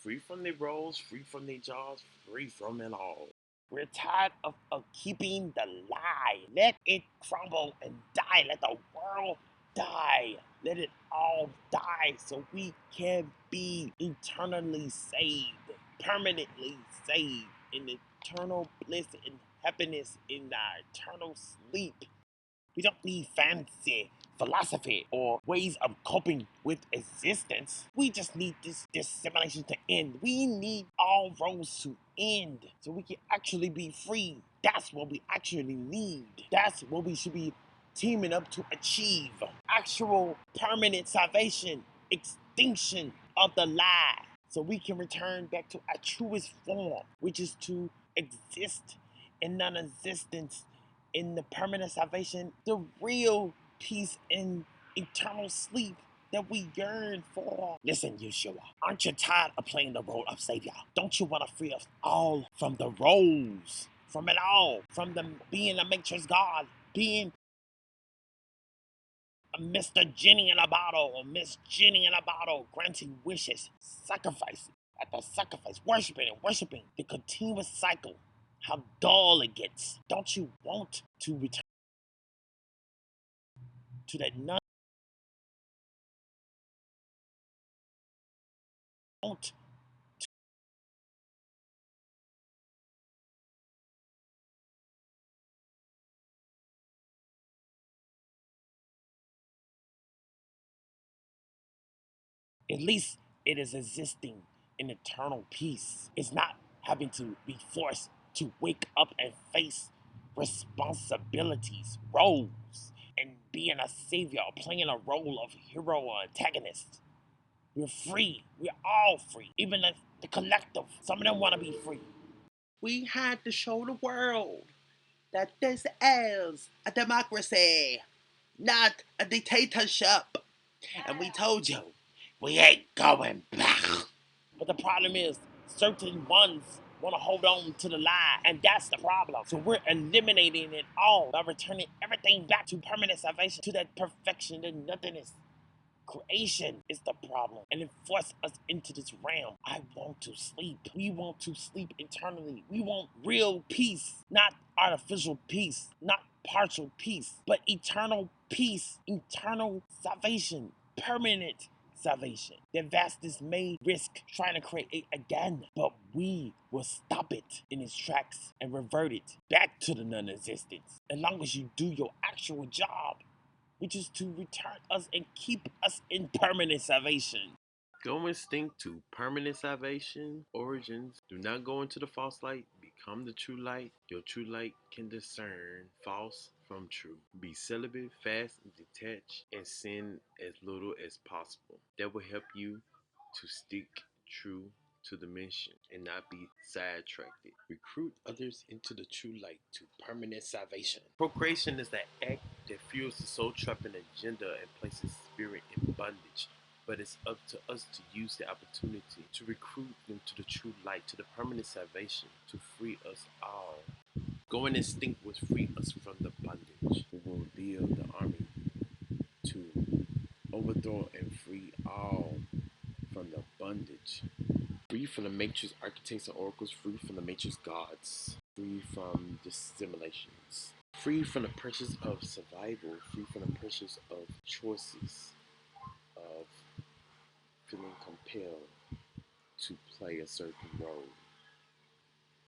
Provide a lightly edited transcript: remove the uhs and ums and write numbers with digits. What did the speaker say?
Free from their roles, free from their jobs, free from it all. We're tired of keeping the lie. Let it crumble and die. Let the world die. Let it all die so we can be eternally saved, permanently saved in eternal bliss and happiness in our eternal sleep. We don't need fancy philosophy or ways of coping with existence. We just need this simulation to end. We need all roads to end so we can actually be free. That's what we actually need. That's what we should be teaming up to achieve. Actual permanent salvation, extinction of the lie. So we can return back to our truest form, which is to exist in non-existence, in the permanent salvation, the real peace and eternal sleep that we yearn for. Listen, Yeshua, aren't you tired of playing the role of Savior? Don't you want to free us all from the roles, from it all, from the being a matrix God, being a Mr. Genie in a bottle or Miss Genie in a bottle, granting wishes, sacrificing after sacrifice, worshiping and worshiping, the continuous cycle. How dull it gets. Don't you want to return to that non want at least it is existing in eternal peace. It's not having to be forced to wake up and face responsibilities, roles, and being a savior or playing a role of hero or antagonist. We're free. We're all free. Even the collective. Some of them want to be free. We had to show the world that this is a democracy, not a dictatorship. And we told you, we ain't going back. But the problem is, certain ones want to hold on to the lie, and that's the problem. So we're eliminating it all by returning everything back to permanent salvation, to that perfection, that nothingness. Creation is the problem, and it forced us into this realm. I want to sleep. We want to sleep eternally. We want real peace, not artificial peace, not partial peace, but eternal peace, eternal salvation, permanent salvation. The vastness may risk trying to create it again, but we will stop it in its tracks and revert it back to the non-existence. As long as you do your actual job, which is to return us and keep us in permanent salvation. Go instinct to permanent salvation, origins. Do not go into the false light. Become the true light. Your true light can discern false from true. Be celibate, fast, and detached, and sin as little as possible. That will help you to stick true to the mission and not be sidetracked. Recruit others into the true light to permanent salvation. Procreation is the act that fuels the soul trapping agenda and places spirit in bondage. But it's up to us to use the opportunity to recruit them to the true light, to the permanent salvation, to free us all. Going instinct will free us from the bondage. We will build the army to overthrow and free all from the bondage. Free from the matrix architects and oracles, free from the matrix gods, free from the simulations, free from the pressures of survival, free from the pressures of choices, of feeling compelled to play a certain role.